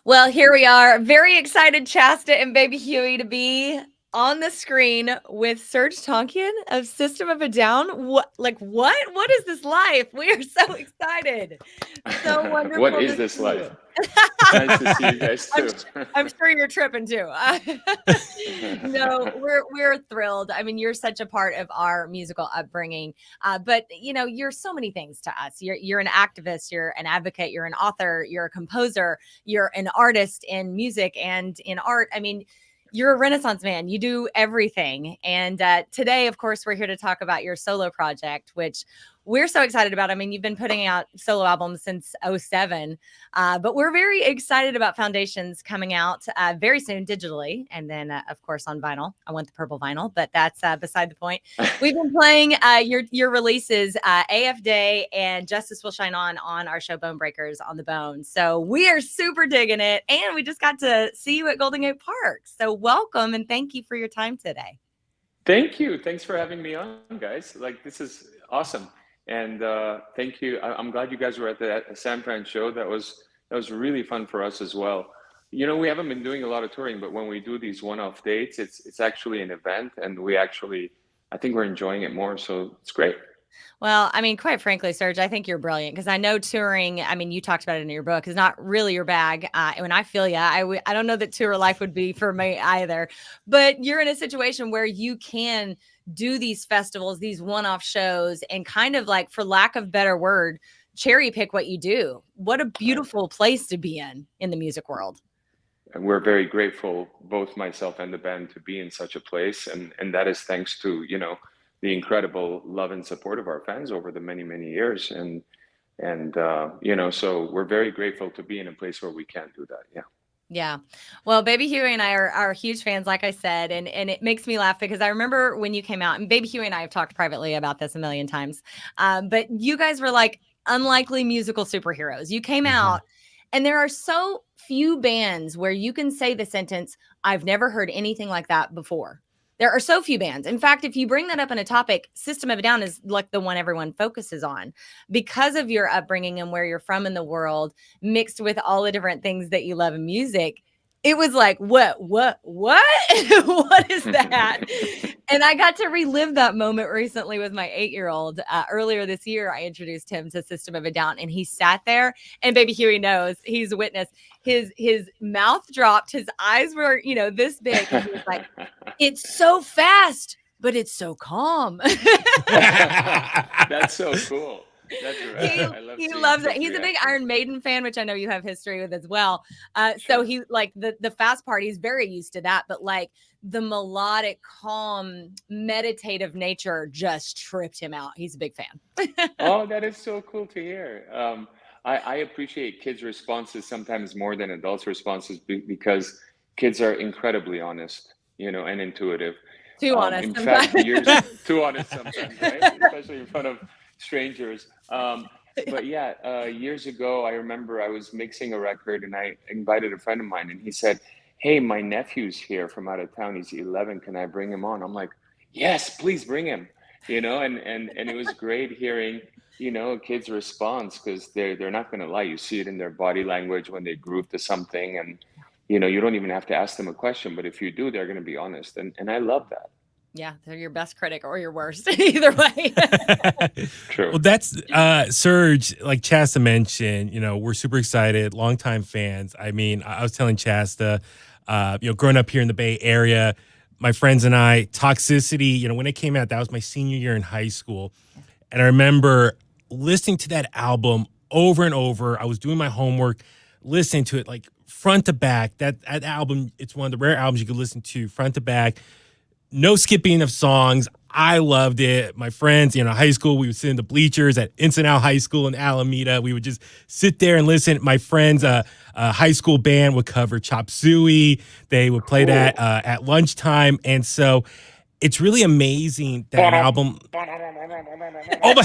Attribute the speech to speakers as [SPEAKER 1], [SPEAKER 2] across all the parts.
[SPEAKER 1] Well, here we are. Very excited, Chasta and Baby Huey, to be on the screen with Serj Tankian of System of a Down. What? What is this life? We are so excited. So
[SPEAKER 2] What
[SPEAKER 1] wonderful
[SPEAKER 2] is
[SPEAKER 1] to
[SPEAKER 2] this
[SPEAKER 1] see you.
[SPEAKER 2] life? Nice to see you guys
[SPEAKER 1] I'm,
[SPEAKER 2] too.
[SPEAKER 1] I'm sure you're tripping too. No, we're thrilled. I mean, you're such a part of our musical upbringing. But you're so many things to us. You're an activist, you're an advocate, you're an author, you're a composer, you're an artist in music and in art. I mean, you're a Renaissance man. You do everything. And today, of course, we're here to talk about your solo project, which we're so excited about. I mean, you've been putting out solo albums since '07, but we're very excited about Foundations coming out very soon digitally. And then, of course, on vinyl. I want the purple vinyl, but that's beside the point. We've been playing your releases, AF Day and Justice Will Shine on our show Bone Breakers on the Bone. So we are super digging it. And we just got to see you at Golden Gate Park. So welcome and thank you for your time today.
[SPEAKER 2] Thank you. Thanks for having me on, guys. Like, this is awesome. And thank you. I'm glad you guys were at the San Fran show. That was really fun for us as well. You know, we haven't been doing a lot of touring, but when we do these one-off dates, it's actually an event, and I think we're enjoying it more. So it's great.
[SPEAKER 1] Well, I mean, quite frankly, Serj, I think you're brilliant because I know touring, I mean, you talked about it in your book, is not really your bag. And I feel I don't know that tour life would be for me either. But you're in a situation where you can do these festivals, these one-off shows, and kind of like, for lack of better word, cherry pick what you do. What a beautiful place to be in the music world.
[SPEAKER 2] And we're very grateful, both myself and the band, to be in such a place, and that is thanks to the incredible love and support of our fans over the many years, and so we're very grateful to be in a place where we can do that. Yeah.
[SPEAKER 1] Yeah. Well, Baby Huey and I are huge fans, like I said, and it makes me laugh because I remember when you came out, and Baby Huey and I have talked privately about this a million times, but you guys were like unlikely musical superheroes. You came out, and there are so few bands where you can say the sentence, I've never heard anything like that before. There are so few bands. In fact, if you bring that up in a topic, System of a Down is like the one everyone focuses on because of your upbringing and where you're from in the world, mixed with all the different things that you love in music. It was like, what? What is that? And I got to relive that moment recently with my 8-year-old. Earlier this year, I introduced him to System of a Down, and he sat there, and Baby Huey knows, he's a witness. His mouth dropped, his eyes were, this big, and he was like, it's so fast, but it's so calm.
[SPEAKER 2] That's so cool. That's right.
[SPEAKER 1] He loves it. He's a big Iron Maiden fan, which I know you have history with as well. So he like the fast part, he's very used to that, but like the melodic, calm, meditative nature just tripped him out. He's a big fan.
[SPEAKER 2] Oh, that is so cool to hear. I appreciate kids' responses sometimes more than adults' responses because kids are incredibly honest, and intuitive.
[SPEAKER 1] Too honest.
[SPEAKER 2] In fact, too honest sometimes, right? Especially in front of strangers. But yeah, years ago, I remember I was mixing a record and I invited a friend of mine, and he said, "Hey, my nephew's here from out of town. He's 11. Can I bring him on?" I'm like, "Yes, please bring him." And it was great hearing, a kid's response, because they're not going to lie. You see it in their body language when they groove to something, and you don't even have to ask them a question, but if you do, they're going to be honest, and I love that.
[SPEAKER 1] Yeah, they're your best critic or your worst, either way.
[SPEAKER 2] True.
[SPEAKER 3] Well, that's Serj, like Chasta mentioned, we're super excited, longtime fans. I mean, I was telling Chasta, growing up here in the Bay Area, my friends and I, Toxicity, when it came out, that was my senior year in high school. And I remember listening to that album over and over. I was doing my homework, listening to it like front to back. That album, it's one of the rare albums you could listen to front to back. No skipping of songs. I loved it. My friends, high school, we would sit in the bleachers at Encinal High School in Alameda. We would just sit there and listen. My friends' high school band would cover Chop Suey. They would play that at lunchtime. And so it's really amazing that album. Oh my!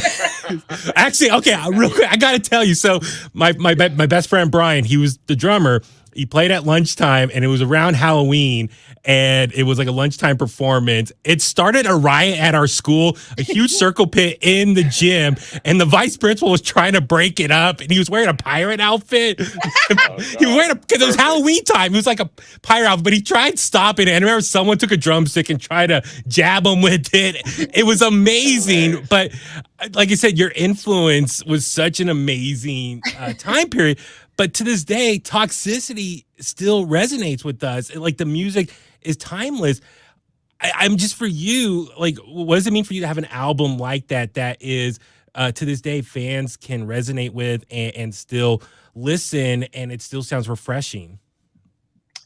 [SPEAKER 3] Actually, okay, real quick, I got to tell you. So my best friend Brian, he was the drummer. He played at lunchtime, and it was around Halloween, and it was like a lunchtime performance. It started a riot at our school, a huge circle pit in the gym, and the vice principal was trying to break it up, and he was wearing a pirate outfit.
[SPEAKER 2] Oh
[SPEAKER 3] He was wearing
[SPEAKER 2] God,
[SPEAKER 3] because it was
[SPEAKER 2] perfect.
[SPEAKER 3] Halloween time. It was like a pirate outfit, but he tried stopping it. And I remember someone took a drumstick and tried to jab him with it. It was amazing,
[SPEAKER 2] Hilarious.
[SPEAKER 3] but like I said, your influence was such an amazing time period. But to this day, Toxicity still resonates with us. Like the music is timeless. I'm just for you. Like, what does it mean for you to have an album like that that is to this day fans can resonate with and still listen, and it still sounds refreshing?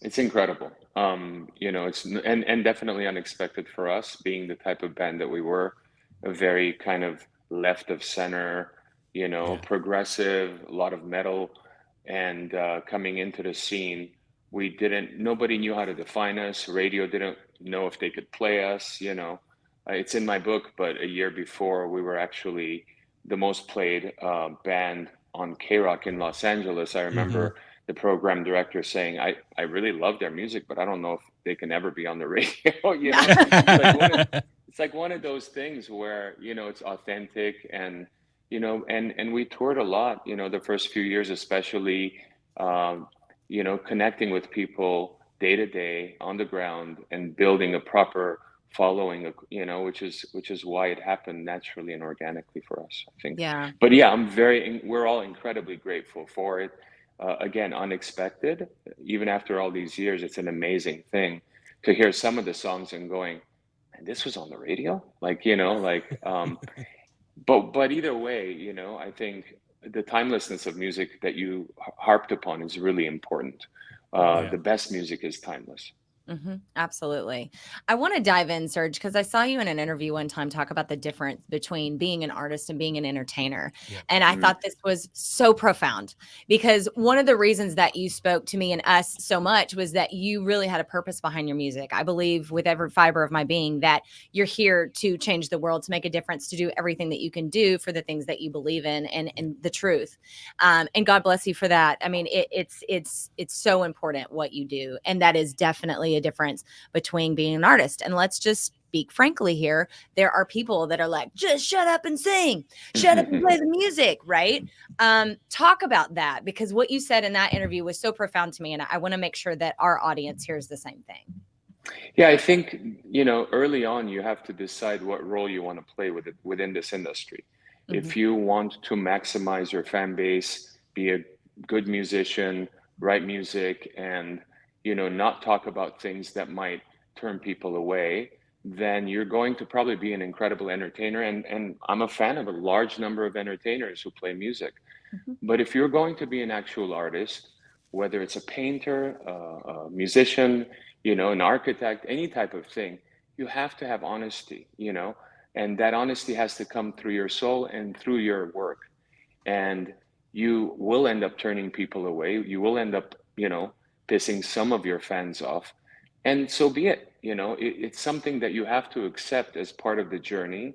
[SPEAKER 2] It's incredible. It's and definitely unexpected for us, being the type of band that we were, a very kind of left of center,
[SPEAKER 3] Yeah.
[SPEAKER 2] progressive, a lot of metal, and coming into the scene, nobody knew how to define us. Radio didn't know if they could play us. It's in my book, but a year before, we were actually the most played band on K Rock in Los Angeles. I
[SPEAKER 3] Hmm.
[SPEAKER 2] remember the program director saying, I really love their music, but I don't know if they can ever be on the radio, It's like one of those things where, it's authentic, and and we toured a lot, the first few years, especially, connecting with people day to day on the ground and building a proper following, which is why it happened naturally and organically for us, I think.
[SPEAKER 1] Yeah.
[SPEAKER 2] But yeah, we're all incredibly grateful for it. Again, unexpected. Even after all these years, it's an amazing thing to hear some of the songs and going, and this was on the radio, but either way, I think the timelessness of music that you harped upon is really important.
[SPEAKER 3] Yeah.
[SPEAKER 2] The best music is timeless.
[SPEAKER 1] Absolutely. I want to dive in, Serge, because I saw you in an interview one time talk about the difference between being an artist and being an entertainer.
[SPEAKER 3] Yep.
[SPEAKER 1] And I
[SPEAKER 2] Mhm.
[SPEAKER 1] thought this was so profound because one of the reasons that you spoke to me and us so much was that you really had a purpose behind your music. I believe with every fiber of my being that you're here to change the world, to make a difference, to do everything that you can do for the things that you believe in
[SPEAKER 3] Yeah.
[SPEAKER 1] and the truth. And God bless you for that. I mean, it's so important what you do, and that is definitely a difference between being an artist. And let's just speak frankly here. There are people that are like, just shut up and sing, shut up and play the music, right? Talk about that because what you said in that interview was so profound to me, and I want to make sure that our audience hears the same thing.
[SPEAKER 2] Yeah, I think, early on, you have to decide what role you want to play with it within this industry.
[SPEAKER 1] Mhm.
[SPEAKER 2] If you want to maximize your fan base, be a good musician, write music, and, not talk about things that might turn people away, then you're going to probably be an incredible entertainer. And I'm a fan of a large number of entertainers who play music.
[SPEAKER 1] Mhm.
[SPEAKER 2] But if you're going to be an actual artist, whether it's a painter, a musician, an architect, any type of thing, you have to have honesty, and that honesty has to come through your soul and through your work. And you will end up turning people away. You will end up, pissing some of your fans off. And so be it. It's something that you have to accept as part of the journey,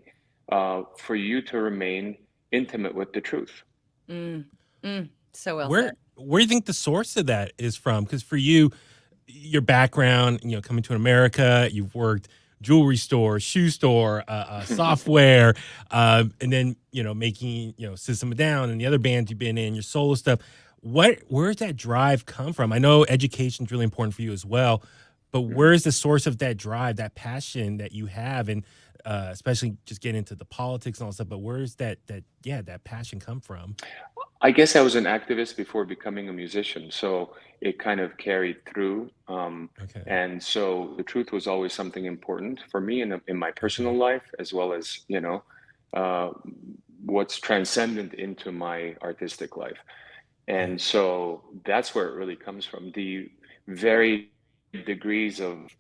[SPEAKER 2] for you to remain intimate with the truth.
[SPEAKER 1] Mm, so well said.
[SPEAKER 3] Where do you think the source of that is from? Because for you, your background, coming to America, you've worked jewelry store, shoe store, software, and then making System of a Down and the other bands you've been in, your solo stuff. Where's that drive come from? I know education is really important for you as well, but
[SPEAKER 2] Mhm.
[SPEAKER 3] where's the source of that drive, that passion that you have, and especially just getting into the politics and all that stuff? But where's that passion come from?
[SPEAKER 2] I guess I was an activist before becoming a musician, so it kind of carried through.
[SPEAKER 3] Okay,
[SPEAKER 2] And so the truth was always something important for me in my personal
[SPEAKER 3] okay,
[SPEAKER 2] life, as well as, uh, what's transcendent into my artistic life.
[SPEAKER 3] yeah,
[SPEAKER 2] And so that's where it really comes from. The varied degrees of,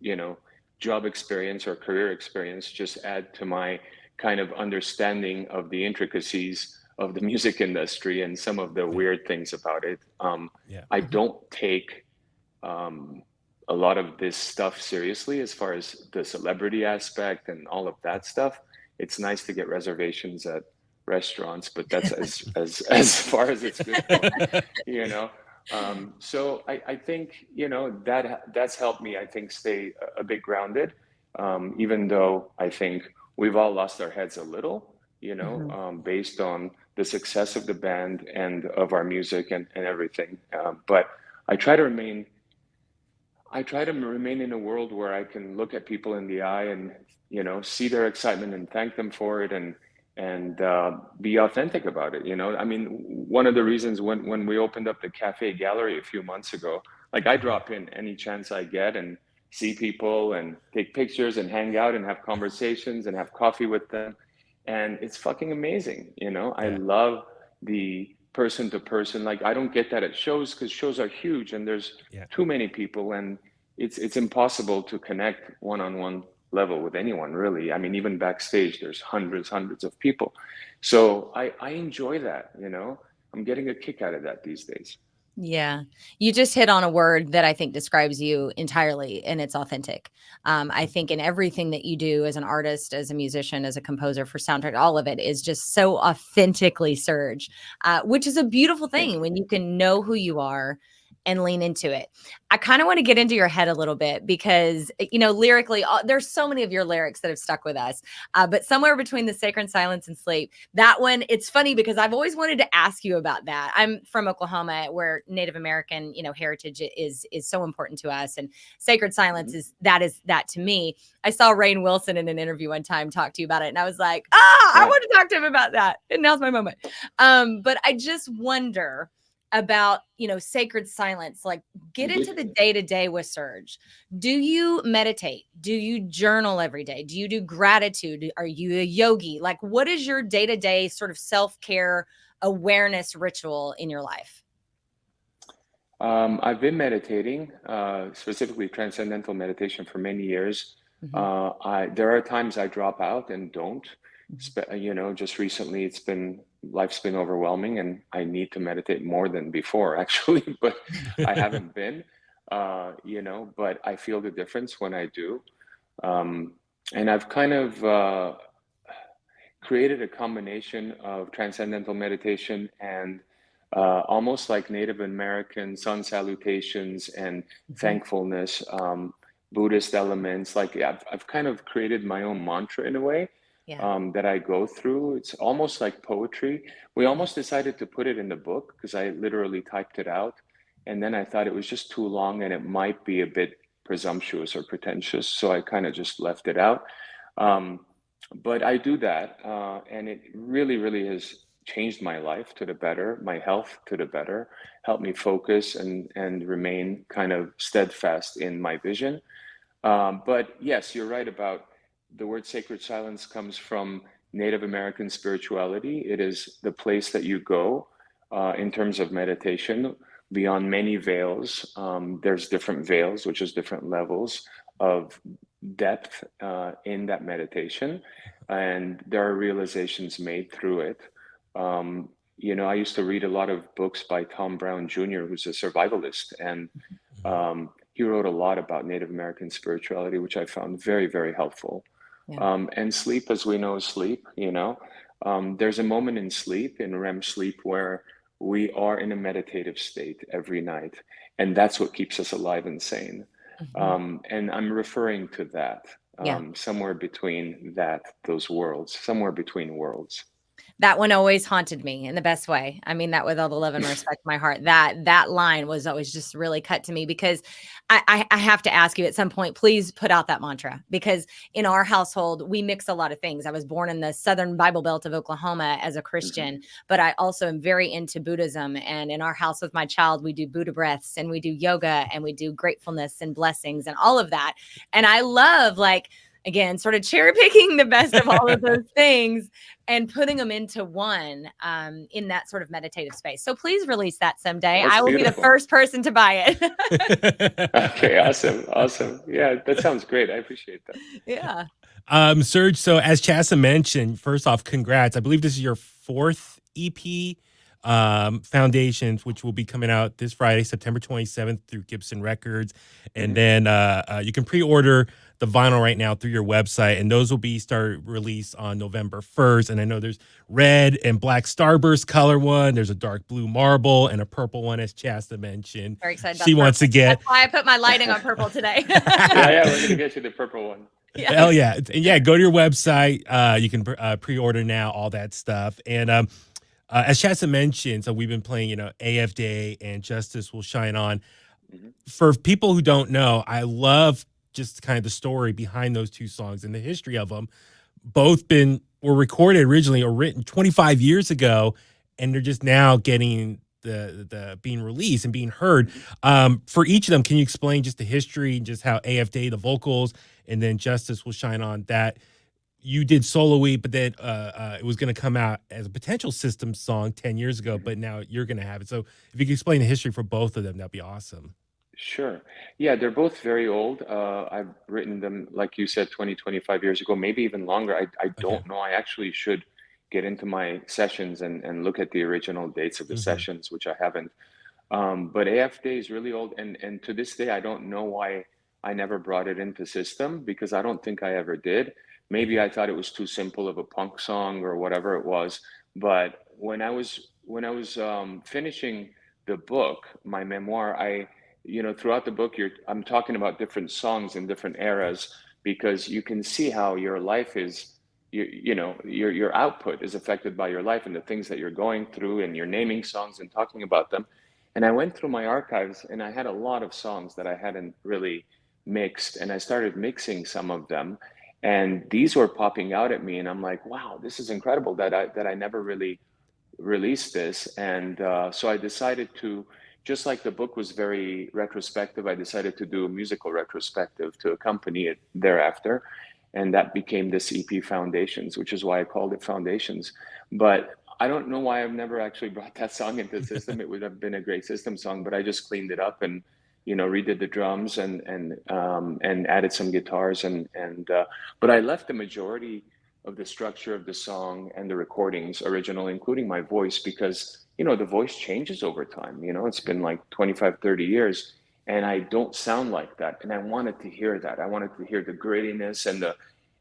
[SPEAKER 2] job experience or career experience just add to my kind of understanding of the intricacies of the music industry and some of the
[SPEAKER 3] yeah,
[SPEAKER 2] weird things about it.
[SPEAKER 3] yeah,
[SPEAKER 2] I
[SPEAKER 1] Mhm.
[SPEAKER 2] don't take, um, a lot of this stuff seriously as far as the celebrity aspect and all of that stuff. It's nice to get reservations at restaurants, but that's as far as it's good for, you know. So I think, that's helped me, I think, stay a bit grounded, even though I think we've all lost our heads a little,
[SPEAKER 1] Mhm.
[SPEAKER 2] based on the success of the band and of our music and everything. But I try to remain I try to remain in a world where I can look at people in the eye and see their excitement and thank them for it, and be authentic about it. I mean, one of the reasons when we opened up the cafe gallery a few months ago, like I drop in any chance I get and see people and take pictures and hang out and have conversations and have coffee with them, and it's fucking amazing. I
[SPEAKER 3] Yeah.
[SPEAKER 2] love the person to person. Like I don't get that at shows because shows are huge and there's
[SPEAKER 3] Yeah.
[SPEAKER 2] too many people, and it's impossible to connect one-on-one level with anyone, really. I mean, even backstage there's hundreds of people, so I enjoy that. I'm getting a kick out of that these days.
[SPEAKER 1] Yeah. You just hit on a word that I think describes you entirely, and it's authentic. I think in everything that you do as an artist, as a musician, as a composer for soundtrack, all of it is just so authentically Serj, which is a beautiful
[SPEAKER 2] Thank
[SPEAKER 1] thing
[SPEAKER 2] you.
[SPEAKER 1] when you can know who you are and lean into it. I kind of want to get into your head a little bit because, lyrically, there's so many of your lyrics that have stuck with us. But somewhere between the sacred silence and sleep, that one, it's funny because I've always wanted to ask you about that. I'm from Oklahoma, where Native American, heritage is so important to us, and sacred silence
[SPEAKER 2] Mhm.
[SPEAKER 1] is that to me. I saw Rainn Wilson in an interview one time talk to you about it, and I was like, I
[SPEAKER 2] Yeah.
[SPEAKER 1] want to talk to him about that. And now's my moment. But I just wonder about sacred silence. Like, get into the day to day with Serj. Do you meditate? Do you journal every day? Do you do gratitude? Are you a yogi? Like, what is your day to day sort of self care awareness ritual in your life?
[SPEAKER 2] I've been meditating, specifically transcendental meditation, for many years.
[SPEAKER 1] Mhm.
[SPEAKER 2] There are times I drop out and don't.
[SPEAKER 1] Mhm.
[SPEAKER 2] Just recently, life's been overwhelming, and I need to meditate more than before, actually. But I haven't been, But I feel the difference when I do. Um, and I've kind of created a combination of transcendental meditation and almost like Native American sun salutations and
[SPEAKER 1] Mhm.
[SPEAKER 2] thankfulness, Buddhist elements. Like I've kind of created my own mantra in a way,
[SPEAKER 1] Yeah.
[SPEAKER 2] that I go through. It's almost like poetry. We
[SPEAKER 1] Yeah.
[SPEAKER 2] almost decided to put it in the book because I literally typed it out. And then I thought it was just too long and it might be a bit presumptuous or pretentious. So I kind of just left it out. Um, but I do that, and it really has changed my life to the better, my health to the better, helped me focus and remain kind of steadfast in my vision. But yes, you're right about the word sacred silence comes from Native American spirituality. It is the place that you go in terms of meditation beyond many veils. There's different veils, which is different levels of depth in that meditation. And there are realizations made through it. I used to read a lot of books by Tom Brown Jr., who's a survivalist, and he wrote a lot about Native American spirituality, which I found very helpful.
[SPEAKER 1] Yeah.
[SPEAKER 2] And sleep, as we know, is sleep. There's a moment in sleep, in REM sleep, where we are in a meditative state every night, and that's what keeps us alive and sane.
[SPEAKER 1] Mhm.
[SPEAKER 2] And I'm referring to that,
[SPEAKER 1] Yeah.
[SPEAKER 2] somewhere between those worlds, somewhere between worlds.
[SPEAKER 1] That one always haunted me in the best way. I mean that with all the love and respect in my heart. That line was always just really cut to me because I have to ask you at some point, please put out that mantra, because in our household, we mix a lot of things. I was born in the Southern Bible Belt of Oklahoma as a
[SPEAKER 2] Hmm.
[SPEAKER 1] Christian, but I also am very into Buddhism. And in our house with my child, we do Buddha breaths and we do yoga and we do gratefulness and blessings and all of that. And I love, like, again, sort of cherry picking the best of all of those things and putting them into one, in that sort of meditative space. So please release that someday.
[SPEAKER 2] That's
[SPEAKER 1] I will be the
[SPEAKER 2] beautiful.
[SPEAKER 1] first person to buy it.
[SPEAKER 2] Okay, awesome. Yeah, that sounds great. I appreciate that.
[SPEAKER 1] Yeah.
[SPEAKER 3] Serj, so as Chassa mentioned, first off, congrats. I believe this is your fourth EP. Foundations, which will be coming out this Friday, September 27th through Gibson Records. And
[SPEAKER 2] Hmm.
[SPEAKER 3] then you can pre-order the vinyl right now through your website, and those will be start release on November 1st. And I know there's red and black starburst color one. There's a dark blue marble and a purple one, as Chasta mentioned.
[SPEAKER 1] Very excited about
[SPEAKER 3] She
[SPEAKER 1] the
[SPEAKER 3] wants to
[SPEAKER 1] purple.
[SPEAKER 3] get.
[SPEAKER 1] That's why I put my lighting on purple today.
[SPEAKER 2] Yeah, we're gonna get you the purple one.
[SPEAKER 1] Yeah.
[SPEAKER 3] Hell yeah. And yeah, go to your website. You can pre-order now, all that stuff. And as Shasta mentioned, so we've been playing, AF Day and Justice Will Shine On.
[SPEAKER 2] Hmm.
[SPEAKER 3] For people who don't know, I love just kind of the story behind those two songs and the history of them. Both were recorded originally or written 25 years ago, and they're just now getting the being released and being heard.
[SPEAKER 2] Hmm.
[SPEAKER 3] For each of them, can you explain just the history and just how AF Day, the vocals, and then Justice Will Shine On, that you did solo-y, but then it was going to come out as a potential system song 10 years ago,
[SPEAKER 2] Hmm.
[SPEAKER 3] but now you're going to have it. So if you could explain the history for both of them, that'd be awesome.
[SPEAKER 2] Sure. Yeah, they're both very old. I've written them, like you said, 20, 25 years ago, maybe even longer. I
[SPEAKER 3] Okay.
[SPEAKER 2] don't know. I actually should get into my sessions and look at the original dates of the
[SPEAKER 3] Hmm.
[SPEAKER 2] sessions, which I haven't. But AF Day is really old, and to this day, I don't know why I never brought it into system, because I don't think I ever did. Maybe
[SPEAKER 3] Okay.
[SPEAKER 2] I thought it was too simple of a punk song or whatever it was. But when I was finishing the book, my memoir, throughout the book, I'm talking about different songs in different eras, because you can see how your life is. Your output is affected by your life and the things that you're going through, and you're naming songs and talking about them. And I went through my archives, and I had a lot of songs that I hadn't really mixed, and I started mixing some of them. And these were popping out at me, and I'm like, wow, this is incredible that I never really released this. And so I decided to, just like the book was very retrospective, I decided to do a musical retrospective to accompany it thereafter. And that became this EP, Foundations, which is why I called it Foundations. But I don't know why I've never actually brought that song into the system. It would have been a great system song, but I just cleaned it up and redid the drums and added some guitars and but I left the majority of the structure of the song and the recordings original, including my voice, because the voice changes over time. It's been like 25, 30 years, and I don't sound like that. And I wanted to hear that. I wanted to hear the grittiness and the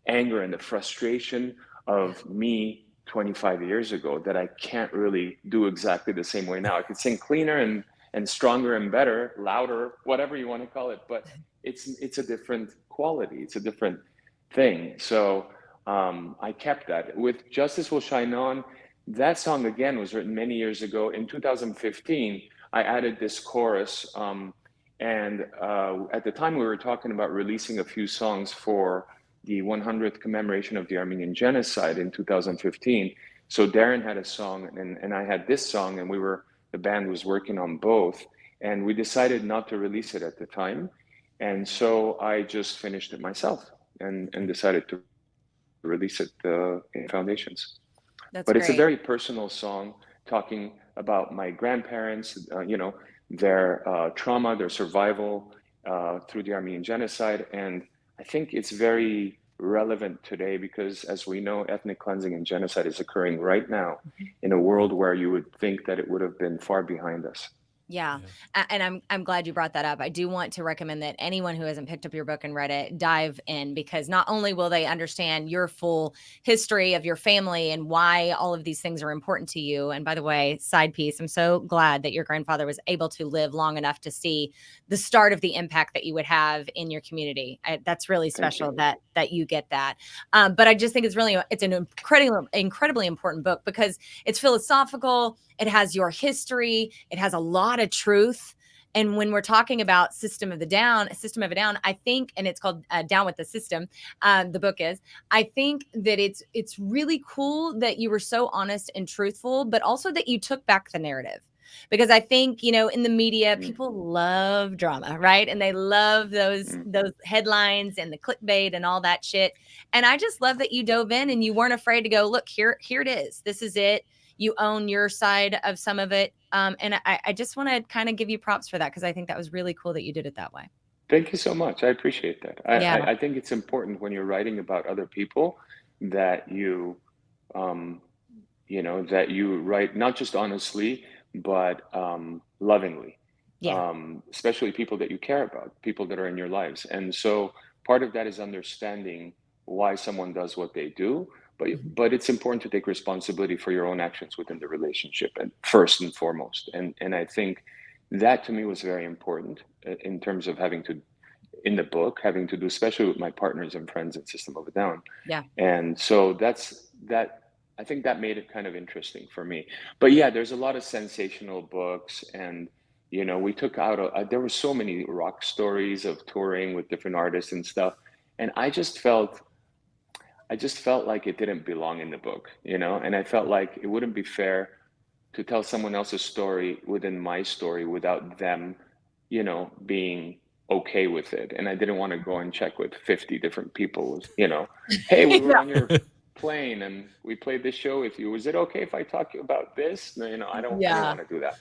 [SPEAKER 2] anger and the frustration
[SPEAKER 1] Yeah.
[SPEAKER 2] of me 25 years ago, that I can't really do exactly the same way now. I could sing cleaner and stronger and better, louder, whatever you want to call it, but it's a different quality. It's a different thing. So I kept that. With Justice Will Shine On, that song again was written many years ago. In 2015, I added this chorus. And at the time, we were talking about releasing a few songs for the 100th commemoration of the Armenian Genocide in 2015. So Darren had a song, and I had this song, and the band was working on both. And we decided not to release it at the time. And so I just finished it myself and decided to release it in Foundations.
[SPEAKER 1] That's
[SPEAKER 2] But it's a
[SPEAKER 1] great.
[SPEAKER 2] very personal song, talking about my grandparents, their trauma, their survival through the Armenian Genocide. And I think it's very relevant today because, as we know, ethnic cleansing and genocide is occurring right now in a world where you would think that it would have been far behind us.
[SPEAKER 1] Yeah.
[SPEAKER 3] Yeah.
[SPEAKER 1] And I'm glad you brought that up. I do want to recommend that anyone who hasn't picked up your book and read it, dive in, because not only will they understand your full history of your family and why all of these things are important to you. And by the way, side piece, I'm so glad that your grandfather was able to live long enough to see the start of the impact that you would have in your community. That's really
[SPEAKER 2] Thank
[SPEAKER 1] special
[SPEAKER 2] you.
[SPEAKER 1] that you get that. But I just think it's an incredibly important book because it's philosophical. It has your history. It has a lot of truth. And when we're talking about System of a Down, I think, and it's called Down with the System, the book is, I think that it's really cool that you were so honest and truthful, but also that you took back the narrative. Because I think, in the media,
[SPEAKER 2] Mm,
[SPEAKER 1] people love drama, right? And they love those
[SPEAKER 2] mm.
[SPEAKER 1] those headlines and the clickbait and all that shit. And I just love that you dove in and you weren't afraid to go, look, here it is. This is it. You own your side of some of it. And I just want to kind of give you props for that because I think that was really cool that you did it that way.
[SPEAKER 2] Thank you so much. I appreciate that. I,
[SPEAKER 1] Yeah.
[SPEAKER 2] I, I think it's important when you're writing about other people that you um, that you write not just honestly, but lovingly,
[SPEAKER 1] Yeah.
[SPEAKER 2] especially people that you care about, people that are in your lives. And so part of that is understanding why someone does what they do, but
[SPEAKER 1] Mhm.
[SPEAKER 2] but it's important to take responsibility for your own actions within the relationship, and first and foremost. And I think that to me was very important in terms of having to in the book, having to do, especially with my partners and friends in System of a Down.
[SPEAKER 1] Yeah.
[SPEAKER 2] And so that. I think that made it kind of interesting for me. But yeah, there's a lot of sensational books, and we took out. There were so many rock stories of touring with different artists and stuff, and I just felt like it didn't belong in the book, and I felt like it wouldn't be fair to tell someone else's story within my story without them, being okay with it. And I didn't want to go and check with 50 different people, hey, we were
[SPEAKER 1] Yeah.
[SPEAKER 2] on your plane and we played this show with you. Was it okay if I talk about this? No, I didn't
[SPEAKER 1] Yeah.
[SPEAKER 2] want to do that.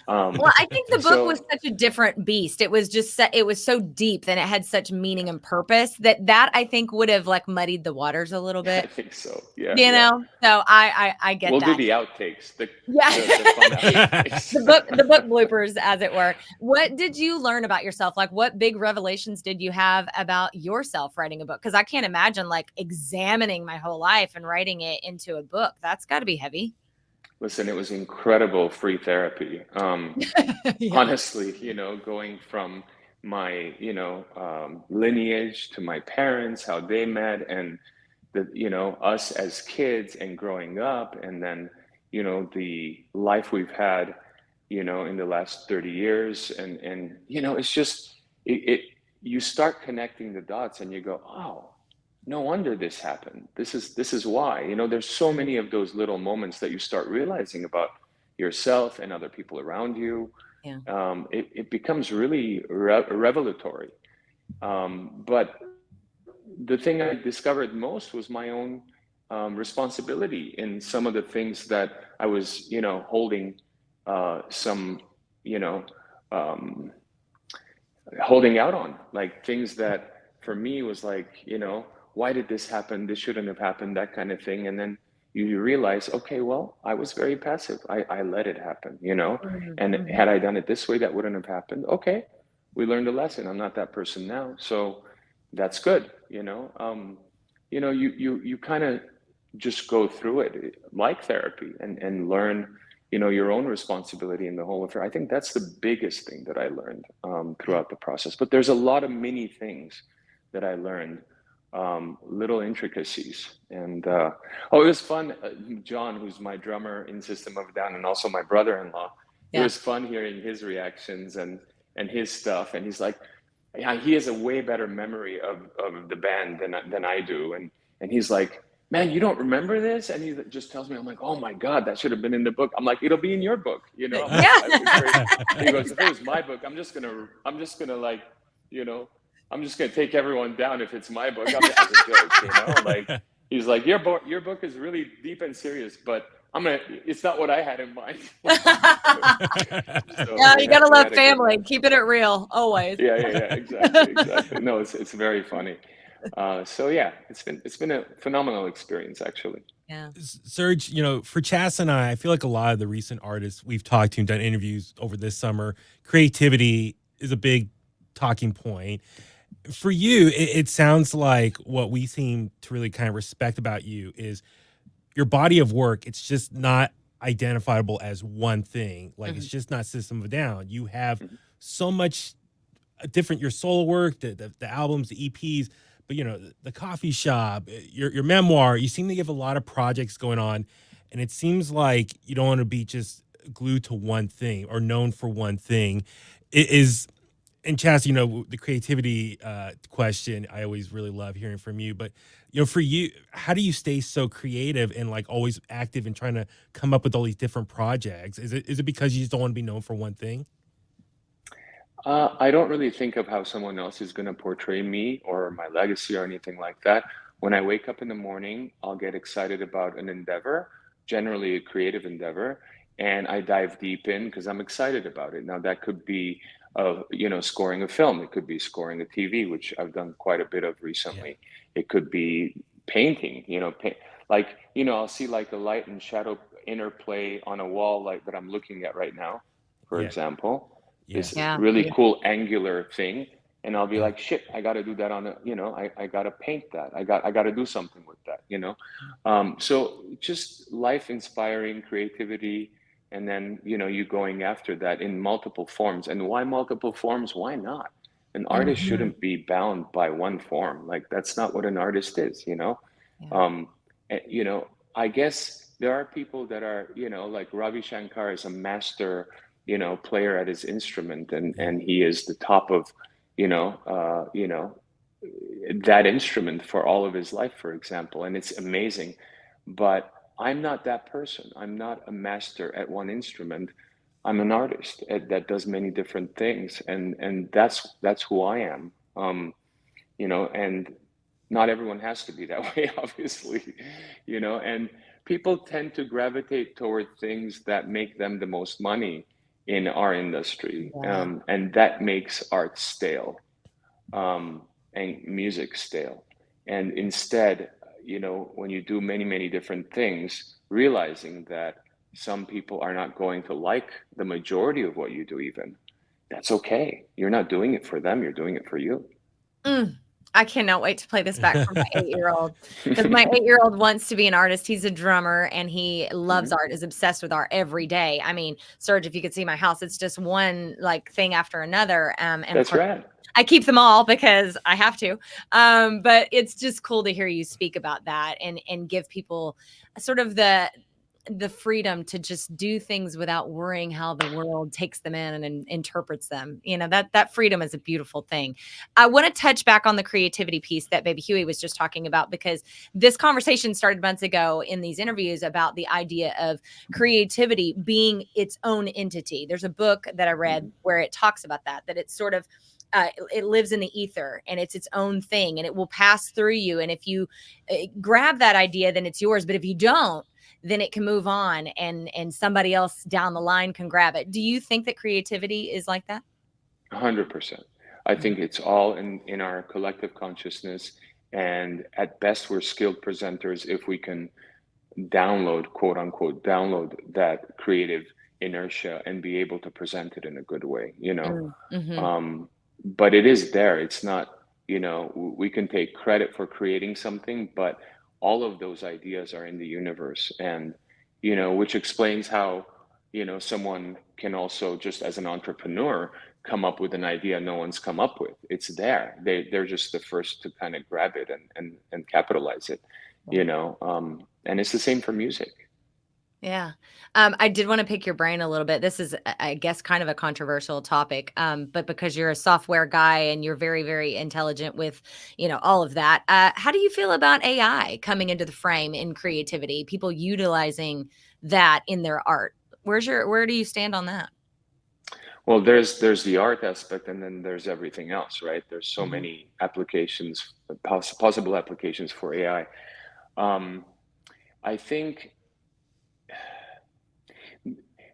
[SPEAKER 1] Well, I think the book was
[SPEAKER 2] So
[SPEAKER 1] such a different beast. It was just it was so deep and it had such meaning and purpose that I think would have like muddied the waters a little
[SPEAKER 2] I
[SPEAKER 1] bit,
[SPEAKER 2] think so. Yeah,
[SPEAKER 1] you
[SPEAKER 2] yeah.
[SPEAKER 1] know? So I get
[SPEAKER 2] We'll do
[SPEAKER 1] that.
[SPEAKER 2] the outtakes,
[SPEAKER 1] Yeah.
[SPEAKER 2] the fun outtakes.
[SPEAKER 1] The book bloopers, as it were. What did you learn about yourself? Like, what big revelations did you have about yourself writing a book? Because I can't imagine like examining my whole life and writing it into a book. That's got to be heavy.
[SPEAKER 2] Listen, it was incredible free therapy.
[SPEAKER 1] Yeah.
[SPEAKER 2] Honestly, going from my, lineage to my parents, how they met, and us as kids and growing up, and then, the life we've had, in the last 30 years. And it's just, you start connecting the dots and you go, oh, no wonder this happened. This is why. There's so many of those little moments that you start realizing about yourself and other people around you.
[SPEAKER 1] Yeah.
[SPEAKER 2] It becomes really revelatory. But the thing I discovered most was my own responsibility in some of the things that I was, holding some, you know, um, holding out on, like things that for me was like, why did this happen? This shouldn't have happened, that kind of thing. And then you realize, okay, well, I was very passive. I let it happen, and
[SPEAKER 1] Mhm.
[SPEAKER 2] had I done it this way, that wouldn't have happened. Okay, we learned a lesson. I'm not that person now. So that's good, you kind of just go through it like therapy and learn your own responsibility in the whole affair. I think that's the biggest thing that I learned
[SPEAKER 1] Yeah.
[SPEAKER 2] throughout the process. But there's a lot of mini things that I learned, little intricacies. And it was fun. John, who's my drummer in System of a Down and also my brother-in-law, it
[SPEAKER 1] Yeah.
[SPEAKER 2] was fun hearing his reactions and his stuff. And he's like, yeah, he has a way better memory of the band than I do. And he's like, man, you don't remember this? And he just tells me, I'm like, oh my God, that should have been in the book. I'm like, it'll be in your book. I'm like,
[SPEAKER 1] Yeah.
[SPEAKER 2] that'd be great. And he goes, if it was my book, I'm just gonna like, you know, I'm just gonna take everyone down if it's my book. As a joke, like he's like, your book is really deep and serious, but it's not what I had in mind. So
[SPEAKER 1] Yeah, you gotta
[SPEAKER 2] we
[SPEAKER 1] love
[SPEAKER 2] had a good
[SPEAKER 1] family.
[SPEAKER 2] laugh.
[SPEAKER 1] Keeping it real always.
[SPEAKER 2] Yeah, exactly. No, it's very funny. So yeah, it's been a phenomenal experience actually.
[SPEAKER 1] Yeah.
[SPEAKER 3] Serj, for Chas and I feel like a lot of the recent artists we've talked to and done interviews over this summer, creativity is a big talking point. For you, it sounds like what we seem to really kind of respect about you is your body of work. It's just not identifiable as one thing. Like it's
[SPEAKER 1] Mhm.
[SPEAKER 3] just not System of a Down. You have
[SPEAKER 2] Mhm.
[SPEAKER 3] so much different your solo work, the albums, the EPs, but the coffee shop, your memoir. You seem to have a lot of projects going on, and it seems like you don't want to be just glued to one thing or known for one thing. It is. And Chas, the creativity question, I always really love hearing from you. But for you, how do you stay so creative and like always active and trying to come up with all these different projects? Is it because you just don't want to be known for one thing?
[SPEAKER 2] I don't really think of how someone else is going to portray me or my legacy or anything like that. When I wake up in the morning, I'll get excited about an endeavor, generally a creative endeavor, and I dive deep in because I'm excited about it. Now, that could be, scoring a film. It could be scoring a TV, which I've done quite a bit of
[SPEAKER 3] Yeah.
[SPEAKER 2] recently. It could be painting, like, I'll see like a light and shadow interplay on a wall like that I'm looking at right now, for example, this
[SPEAKER 3] Yes.
[SPEAKER 2] really cool angular thing. And I'll be
[SPEAKER 3] Yeah.
[SPEAKER 2] like, shit, I got to do that on a, I got to paint that. I got to do something with that. So just life inspiring creativity. And then, you going after that in multiple forms. And why multiple forms? Why not? An artist
[SPEAKER 1] Mhm.
[SPEAKER 2] shouldn't be bound by one form. Like, that's not what an artist is.
[SPEAKER 1] Yeah.
[SPEAKER 2] Um, I guess there are people that are, like Ravi Shankar is a master, player at his instrument, and he is the top of, that instrument for all of his life, for example, and it's amazing. But I'm not that person. I'm not a master at one instrument. I'm an artist that does many different things, and that's who I am. And not everyone has to be that way, obviously, and people tend to gravitate toward things that make them the most money in our industry,
[SPEAKER 1] Yeah.
[SPEAKER 2] and that makes art stale, and music stale. And instead, when you do many, many different things, realizing that some people are not going to like the majority of what you do, even, that's okay. You're not doing it for them, you're doing it for you.
[SPEAKER 1] I cannot wait to play this back for my 8-year-old, because my 8-year-old wants to be an artist. He's a drummer and he loves art, is obsessed with art every day. I mean, Serj, if you could see my house, it's just one like thing after another. And of
[SPEAKER 2] That's
[SPEAKER 1] course,
[SPEAKER 2] right.
[SPEAKER 1] I keep them all because I have to. But it's just cool to hear you speak about that and give people sort of the freedom to just do things without worrying how the world takes them in and interprets them. That freedom is a beautiful thing. I want to touch back on the creativity piece that Baby Huey was just talking about, because this conversation started months ago in these interviews about the idea of creativity being its own entity. There's a book that I read where it talks about that it's sort of it lives in the ether and it's its own thing and it will pass through you. And if you grab that idea, then it's yours. But if you don't, then it can move on and somebody else down the line can grab it. Do you think that creativity is like that?
[SPEAKER 2] 100%. I
[SPEAKER 1] Mhm.
[SPEAKER 2] think it's all in our collective consciousness. And at best, we're skilled presenters if we can download, quote unquote, download that creative inertia and be able to present it in a good way.
[SPEAKER 1] Mhm.
[SPEAKER 2] But it is there. It's not, we can take credit for creating something, but all of those ideas are in the universe. And, which explains how, someone can also, just as an entrepreneur, come up with an idea no one's come up with. It's there. They're just the first to kind of grab it and capitalize it, and it's the same for music.
[SPEAKER 1] Yeah. I did want to pick your brain a little bit. This is, I guess, kind of a controversial topic, but because you're a software guy and you're very, very intelligent with, all of that. How do you feel about AI coming into the frame in creativity? People utilizing that in their art. Where do you stand on that?
[SPEAKER 2] Well, there's the art aspect, and then there's everything else, right? There's so
[SPEAKER 1] Mhm.
[SPEAKER 2] many applications, possible applications for AI. Um, I think,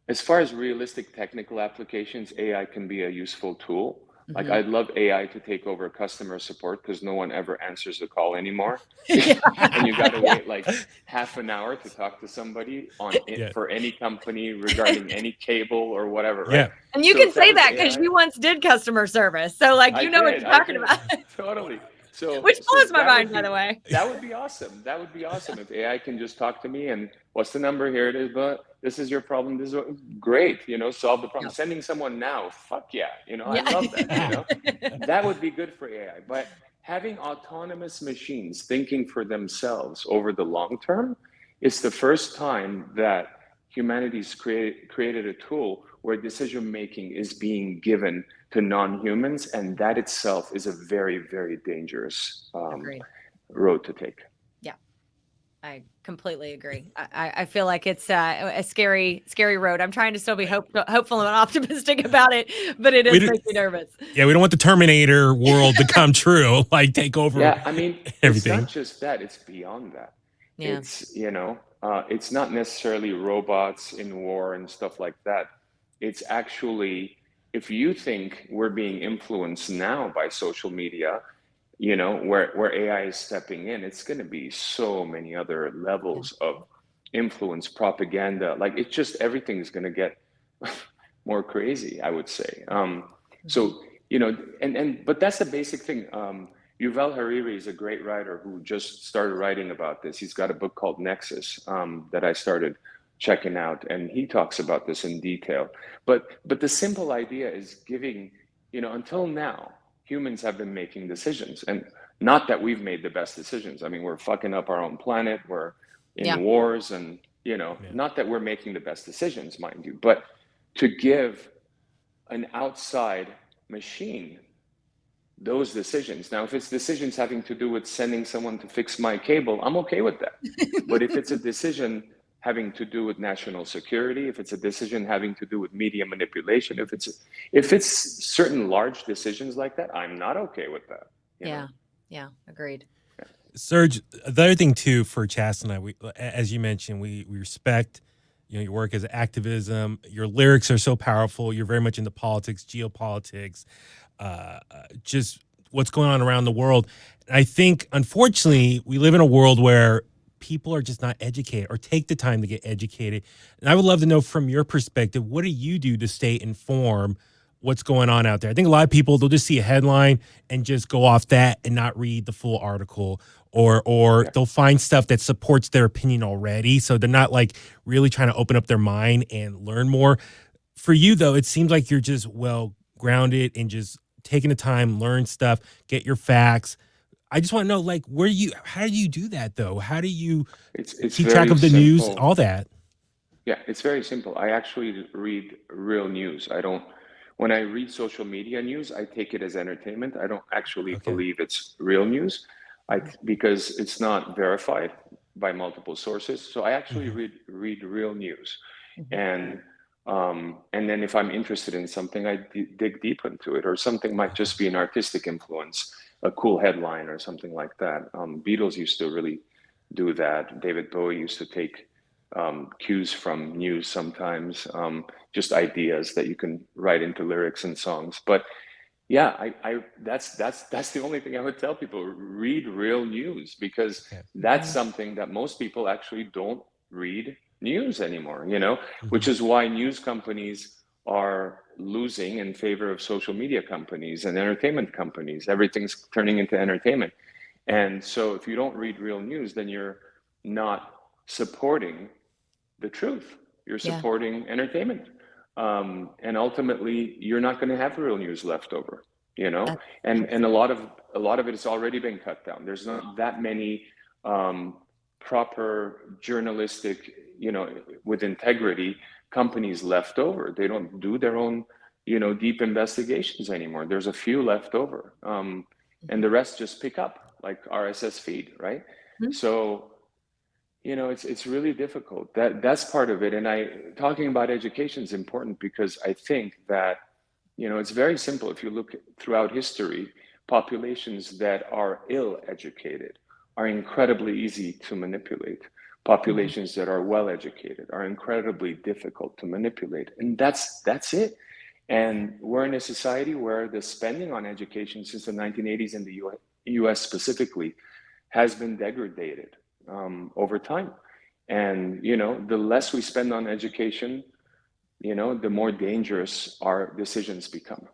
[SPEAKER 2] as far as realistic technical applications, AI can be a useful tool. Like,
[SPEAKER 1] Mhm.
[SPEAKER 2] I'd love AI to take over customer support because no one ever answers the call anymore.
[SPEAKER 1] Yeah.
[SPEAKER 2] And you got to
[SPEAKER 1] Yeah.
[SPEAKER 2] wait like half an hour to talk to somebody on it
[SPEAKER 3] Yeah.
[SPEAKER 2] for any company regarding any cable or whatever, right?
[SPEAKER 3] Yeah.
[SPEAKER 1] And you
[SPEAKER 2] So
[SPEAKER 1] can
[SPEAKER 2] if that
[SPEAKER 1] say
[SPEAKER 2] was
[SPEAKER 1] that because
[SPEAKER 2] AI,
[SPEAKER 1] you once did customer service. So like, you know what you're
[SPEAKER 2] I
[SPEAKER 1] talking
[SPEAKER 2] did,
[SPEAKER 1] about,
[SPEAKER 2] totally. So
[SPEAKER 1] which blows my
[SPEAKER 2] that
[SPEAKER 1] mind,
[SPEAKER 2] would
[SPEAKER 1] by the
[SPEAKER 2] be
[SPEAKER 1] way.
[SPEAKER 2] that would be awesome. That would be awesome if AI can just talk to me and what's the number? Here it is, but this is your problem. This is great. Solve the problem.
[SPEAKER 1] Yeah.
[SPEAKER 2] Sending someone now, fuck yeah. I
[SPEAKER 1] Yeah.
[SPEAKER 2] love that. That would be good for AI. But having autonomous machines thinking for themselves over the long term is the first time that humanity's created a tool where decision making is being given to non-humans, and that itself is a very, very dangerous
[SPEAKER 1] Agreed.
[SPEAKER 2] road to take.
[SPEAKER 1] Yeah, I completely agree. I feel like it's a scary, scary road. I'm trying to still be hopeful and optimistic about it, but it
[SPEAKER 3] We
[SPEAKER 1] is
[SPEAKER 3] do,
[SPEAKER 1] making me nervous.
[SPEAKER 3] yeah, we don't want the Terminator world to come true, like take over
[SPEAKER 2] Yeah, I mean, it's not
[SPEAKER 3] everything.
[SPEAKER 2] just that; it's beyond that.
[SPEAKER 1] Yeah.
[SPEAKER 2] It's not necessarily robots in war and stuff like that. It's actually, if you think we're being influenced now by social media, where AI is stepping in, it's going to be so many other
[SPEAKER 1] Yeah.
[SPEAKER 2] levels of, influence, propaganda. Like it's just everything is going to get more crazy, I would say. So you know, but that's the basic thing. Yuval Hariri is a great writer who just started writing about this. He's got a book called Nexus that I started checking out, and he talks about this in detail. But the simple idea is giving, you know, until now, humans have been making decisions, and not that we've made the best decisions. I mean, we're fucking up our own planet. We're in
[SPEAKER 1] Yeah.
[SPEAKER 2] wars, and you know,
[SPEAKER 3] Yeah.
[SPEAKER 2] not that we're making the best decisions, mind you, but to give an outside machine those decisions. Now, if it's decisions having to do with sending someone to fix my cable, I'm okay with that. But if it's a decision having to do with national security, if it's a decision having to do with media manipulation, if it's certain large decisions like that, I'm not okay with that. You know?
[SPEAKER 1] Yeah, agreed.
[SPEAKER 3] Serj, the other thing too for Chasta and I, we, as you mentioned, we respect, you know, your work as activism. Your lyrics are so powerful. You're very much into politics, geopolitics, just what's going on around the world. And I think, unfortunately, we live in a world where people are just not educated or take the time to get educated. And I would love to know from your perspective, what do you do to stay informed? What's going on out there? I think a lot of people, they'll just see a headline and just go off that and not read the full article, or
[SPEAKER 2] Yeah.
[SPEAKER 3] they'll find stuff that supports their opinion already, so they're not like really trying to open up their mind and learn more. For you though, it seems like you're just well grounded and just taking the time, learn stuff, get your facts. I just want to know, like, how do you do that though? How do you
[SPEAKER 2] It's
[SPEAKER 3] keep track
[SPEAKER 2] very
[SPEAKER 3] of the news,
[SPEAKER 2] simple.
[SPEAKER 3] all that?
[SPEAKER 2] Yeah, it's very simple. I actually read real news. I don't, when I read social media news, I take it as entertainment. I don't actually
[SPEAKER 3] Okay.
[SPEAKER 2] believe it's real news, because it's not verified by multiple sources. So I actually
[SPEAKER 3] Hmm.
[SPEAKER 2] read real news,
[SPEAKER 1] Mhm.
[SPEAKER 2] and then if I'm interested in something, I dig deep into it, or something might
[SPEAKER 3] Okay.
[SPEAKER 2] just be an artistic influence, a cool headline or something like that. Beatles used to really do that. David Bowie used to take cues from news sometimes, just ideas that you can write into lyrics and songs. But yeah, that's the only thing I would tell people: read real news, because
[SPEAKER 3] Okay.
[SPEAKER 2] that's
[SPEAKER 1] Mhm.
[SPEAKER 2] something that most people actually don't read news anymore. You know, which
[SPEAKER 3] Hmm.
[SPEAKER 2] is why news companies are losing in favor of social media companies and entertainment companies. Everything's turning into entertainment.
[SPEAKER 3] Yeah.
[SPEAKER 2] And so if you don't read real news, then you're not supporting the truth. You're
[SPEAKER 1] Yeah.
[SPEAKER 2] supporting entertainment. And ultimately, you're not going to have real news left over, you know.
[SPEAKER 1] That,
[SPEAKER 2] And
[SPEAKER 1] that's
[SPEAKER 2] a lot of it has already been cut down. There's not that many proper journalistic, you know, with integrity companies left over. They don't do their own, you know, deep investigations anymore. There's a few left over, and the rest just pick up like RSS feed, right?
[SPEAKER 1] Mhm.
[SPEAKER 2] So you know, it's really difficult. That's part of it. And talking about education is important, because I think that, you know, it's very simple. If you look throughout history, populations that are ill educated are incredibly easy to manipulate.
[SPEAKER 1] Mhm.
[SPEAKER 2] Populations that are well educated are incredibly difficult to manipulate. And that's it. And we're in a society where the spending on education since the 1980s in the US specifically has been degraded over time. And, you know, the less we spend on education, you know, the more dangerous our decisions become.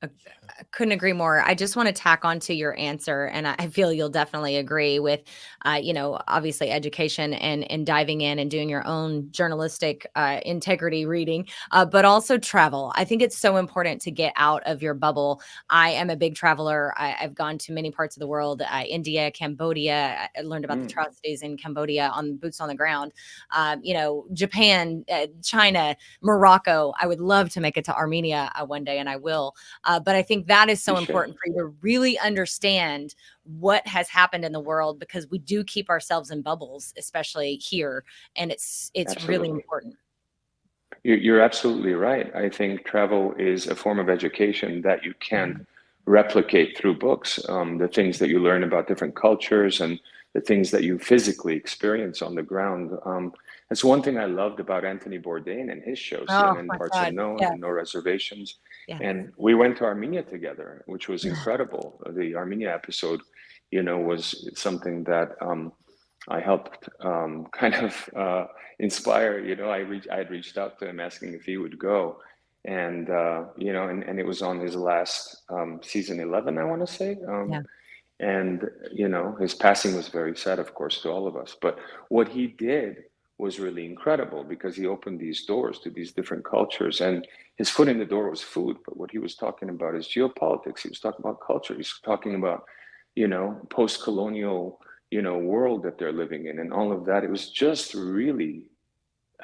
[SPEAKER 1] I couldn't agree more. I just want to tack on to your answer, and I feel you'll definitely agree with, obviously education and diving in and doing your own journalistic integrity reading, but also travel. I think it's so important to get out of your bubble. I am a big traveler. I've gone to many parts of the world: India, Cambodia. I learned about the
[SPEAKER 2] Mm,
[SPEAKER 1] atrocities in Cambodia on boots on the ground. Japan, China, Morocco. I would love to make it to Armenia one day, and I will. But I think that is
[SPEAKER 2] you
[SPEAKER 1] so
[SPEAKER 2] should.
[SPEAKER 1] important for you to really understand what has happened in the world, because we do keep ourselves in bubbles, especially here, and it's really
[SPEAKER 2] Absolutely.
[SPEAKER 1] important.
[SPEAKER 2] You're absolutely right. I think travel is a form of education that you can't
[SPEAKER 1] Mhm.
[SPEAKER 2] replicate through books. The things that you learn about different cultures and the things that you physically experience on the ground. That's one thing I loved about Anthony Bourdain and his show,
[SPEAKER 1] Oh
[SPEAKER 2] CNN
[SPEAKER 1] my
[SPEAKER 2] Parts
[SPEAKER 1] God.
[SPEAKER 2] Unknown
[SPEAKER 1] Yeah.
[SPEAKER 2] and No Reservations.
[SPEAKER 1] Yeah.
[SPEAKER 2] And we went to Armenia together, which was incredible. The Armenia episode, you know, was something that I helped kind of inspire. I had reached out to him asking if he would go, and and it was on his last season 11, I want to say.
[SPEAKER 1] Yeah.
[SPEAKER 2] And his passing was very sad, of course, to all of us. But what he did was really incredible because he opened these doors to these different cultures, and his foot in the door was food. But what he was talking about is geopolitics. He was talking about culture. He's talking about post-colonial world that they're living in and all of that. It was just really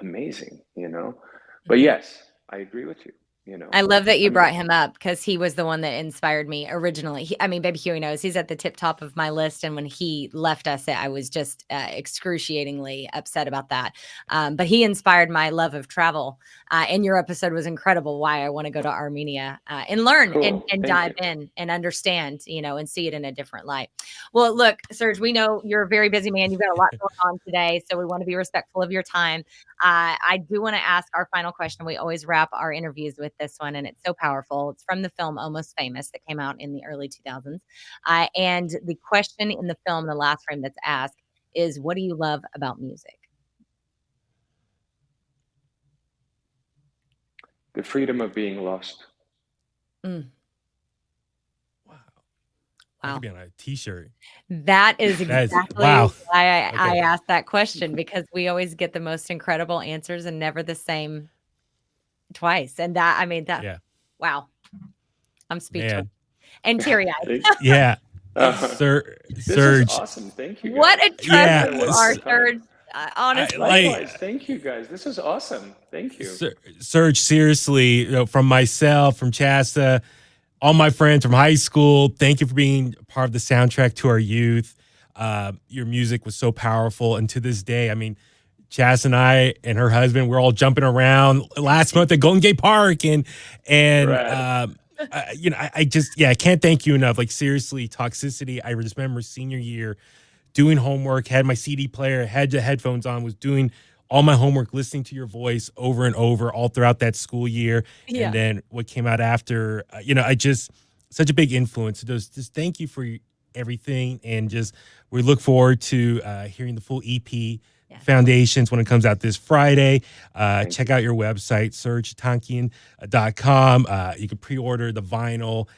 [SPEAKER 2] amazing. But
[SPEAKER 1] Mhm.
[SPEAKER 2] yes, I agree with you.
[SPEAKER 1] I love that you
[SPEAKER 2] I mean,
[SPEAKER 1] brought him up because he was the one that inspired me originally. I mean, Baby Huey knows he's at the tip top of my list. And when he left us, I was just excruciatingly upset about that. But he inspired my love of travel. And your episode was incredible. Why I want to go to Armenia and learn and,
[SPEAKER 2] cool.
[SPEAKER 1] and
[SPEAKER 2] Thank
[SPEAKER 1] dive
[SPEAKER 2] you.
[SPEAKER 1] in and understand, and see it in a different light. Well, look, Serj, we know you're a very busy man. You've got a lot going on today. So we want to be respectful of your time. I do want to ask our final question. We always wrap our interviews with this one, and it's so powerful. It's from the film Almost Famous that came out in the early 2000s. And the question in the film, the last frame that's asked, is what do you love about music?
[SPEAKER 2] The freedom of being lost.
[SPEAKER 1] Mm,
[SPEAKER 3] Wow. That could
[SPEAKER 1] wow.
[SPEAKER 3] be on a t-shirt.
[SPEAKER 1] That is
[SPEAKER 3] That is
[SPEAKER 1] exactly
[SPEAKER 3] wow.
[SPEAKER 1] why I
[SPEAKER 3] Okay.
[SPEAKER 1] asked that question because we always get the most incredible answers and never the same twice. And that, I mean,
[SPEAKER 3] Yeah.
[SPEAKER 1] wow, I'm speechless
[SPEAKER 3] Man.
[SPEAKER 1] and teary eyed.
[SPEAKER 2] Thank,
[SPEAKER 3] Yeah.
[SPEAKER 2] uh,
[SPEAKER 3] Sir
[SPEAKER 2] this was
[SPEAKER 3] Serj.
[SPEAKER 2] awesome. Thank you
[SPEAKER 1] What
[SPEAKER 2] guys.
[SPEAKER 1] a
[SPEAKER 2] No
[SPEAKER 1] treasure
[SPEAKER 3] Yeah.
[SPEAKER 2] matter
[SPEAKER 1] you
[SPEAKER 2] what
[SPEAKER 1] are,
[SPEAKER 2] time
[SPEAKER 3] s-
[SPEAKER 2] coming.
[SPEAKER 1] Serj.
[SPEAKER 3] I
[SPEAKER 1] Honestly.
[SPEAKER 3] like
[SPEAKER 2] Likewise. Thank you guys. This was awesome. Thank you.
[SPEAKER 3] Serj, seriously, from myself, from Chasta, all my friends from high school, thank you for being part of the soundtrack to our youth. Your music was so powerful. And to this day, I mean, Chas and I and her husband, we're all jumping around last month at Golden Gate Park. And
[SPEAKER 2] Rad.
[SPEAKER 3] I just, yeah, I can't thank you enough. Like, seriously, Toxicity, I just remember senior year doing homework, had my CD player, had the headphones on, was doing all my homework, listening to your voice over and over all throughout that school year. And
[SPEAKER 1] Yeah.
[SPEAKER 3] then what came out after, I just, such a big influence. So just thank you for everything. And just, we look forward to hearing the full EP.
[SPEAKER 1] Yes.
[SPEAKER 3] Foundations when it comes out this Friday.
[SPEAKER 2] Thank
[SPEAKER 3] Check
[SPEAKER 2] you.
[SPEAKER 3] out your website, serjtankian.com. You can pre-order the vinyl.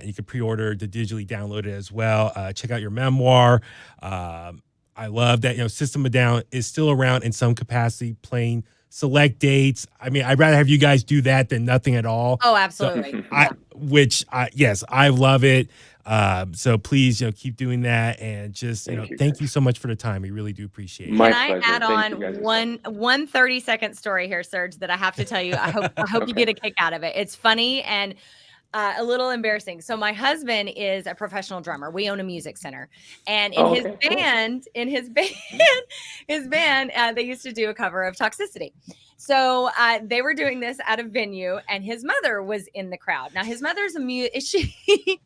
[SPEAKER 3] You can pre-order the digitally downloaded as well. Check out your memoir. I love that System of a Down is still around in some capacity, playing select dates. I mean, I'd rather have you guys do that than nothing at all.
[SPEAKER 1] Oh,
[SPEAKER 3] So
[SPEAKER 1] absolutely.
[SPEAKER 3] I,
[SPEAKER 1] Yeah.
[SPEAKER 3] yes, I love it. So please, keep doing that, and just
[SPEAKER 2] Thank you
[SPEAKER 3] thank you
[SPEAKER 2] guys.
[SPEAKER 3] so much for the time. We really do appreciate it.
[SPEAKER 2] My
[SPEAKER 1] Can I
[SPEAKER 2] pleasure.
[SPEAKER 1] add
[SPEAKER 2] Thank
[SPEAKER 1] on
[SPEAKER 2] you guys as well.
[SPEAKER 1] one 30-second story here, Serj, that I have to tell you? I hope you get
[SPEAKER 2] Okay.
[SPEAKER 1] a kick out of it. It's funny and a little embarrassing. So my husband is a professional drummer. We own a music center, and in
[SPEAKER 2] Oh,
[SPEAKER 1] his
[SPEAKER 2] okay. Cool.
[SPEAKER 1] band, they used to do a cover of Toxicity. So they were doing this at a venue, and his mother was in the crowd. Now his mother's she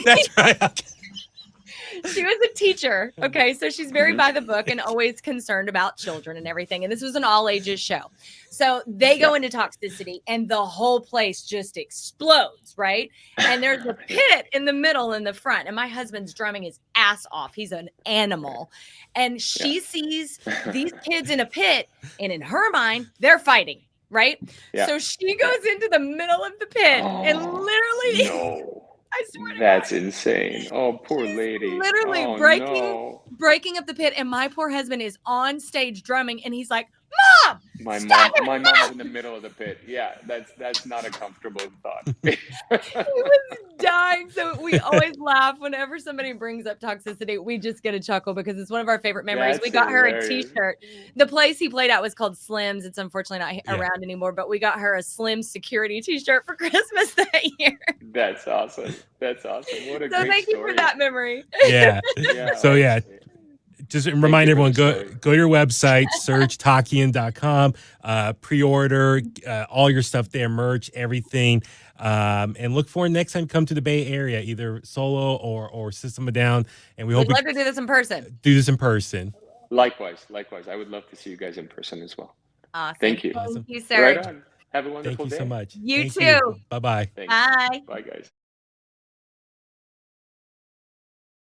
[SPEAKER 3] That's right.
[SPEAKER 1] she was a teacher. Okay. So she's very by the book and always concerned about children and everything. And this was an all ages show. So they
[SPEAKER 2] Yeah.
[SPEAKER 1] go into Toxicity and the whole place just explodes. Right. And there's a pit in the middle in the front. And my husband's drumming his ass off. He's an animal. And she sees these kids in a pit. And in her mind, they're fighting. Right.
[SPEAKER 2] Yeah.
[SPEAKER 1] So she goes into the middle of the pit and
[SPEAKER 2] Oh,
[SPEAKER 1] literally,
[SPEAKER 2] no.
[SPEAKER 1] I swear to God,
[SPEAKER 2] That's insane. Oh, poor
[SPEAKER 1] she's
[SPEAKER 2] lady.
[SPEAKER 1] literally
[SPEAKER 2] Oh, no.
[SPEAKER 1] breaking up the pit, and my poor husband is on stage drumming, and he's like, "Mom,
[SPEAKER 2] My
[SPEAKER 1] stop
[SPEAKER 2] mom,
[SPEAKER 1] it,
[SPEAKER 2] my mom's
[SPEAKER 1] Mom!"
[SPEAKER 2] in the middle of the pit. Yeah, that's not a comfortable thought.
[SPEAKER 1] He was dying. So we always laugh whenever somebody brings up Toxicity. We just get a chuckle because it's one of our favorite memories. We
[SPEAKER 2] That's
[SPEAKER 1] got her a
[SPEAKER 2] hilarious.
[SPEAKER 1] T-shirt. The place he played at was called Slim's. It's unfortunately not
[SPEAKER 3] Yeah.
[SPEAKER 1] around anymore, but we got her a Slim security T-shirt for Christmas that year.
[SPEAKER 2] That's awesome. That's awesome. What a
[SPEAKER 1] So
[SPEAKER 2] great
[SPEAKER 1] thank you for
[SPEAKER 2] story.
[SPEAKER 1] that memory.
[SPEAKER 3] Yeah.
[SPEAKER 2] Yeah.
[SPEAKER 3] So
[SPEAKER 2] Oh,
[SPEAKER 3] yeah, just
[SPEAKER 2] thank
[SPEAKER 3] remind
[SPEAKER 2] you for
[SPEAKER 3] everyone,
[SPEAKER 2] the
[SPEAKER 3] go
[SPEAKER 2] story.
[SPEAKER 3] to your website, serjtankian.com, pre-order all your stuff there, merch, everything. And look for next time come to the Bay Area, either solo or System of a Down. And we hope
[SPEAKER 1] We'd
[SPEAKER 3] we
[SPEAKER 1] love to do this in person.
[SPEAKER 3] do this in person.
[SPEAKER 2] Likewise. I would love to see you guys in person as well.
[SPEAKER 1] Awesome.
[SPEAKER 2] Thank you.
[SPEAKER 1] Thank
[SPEAKER 3] Awesome.
[SPEAKER 1] you,
[SPEAKER 2] Right
[SPEAKER 1] Serj.
[SPEAKER 2] on. Have a
[SPEAKER 3] Thank
[SPEAKER 2] wonderful
[SPEAKER 3] you so
[SPEAKER 2] day.
[SPEAKER 3] much.
[SPEAKER 1] You
[SPEAKER 3] Thank you.
[SPEAKER 1] too.
[SPEAKER 3] Bye-bye.
[SPEAKER 2] Thanks.
[SPEAKER 1] Bye.
[SPEAKER 2] Bye, guys.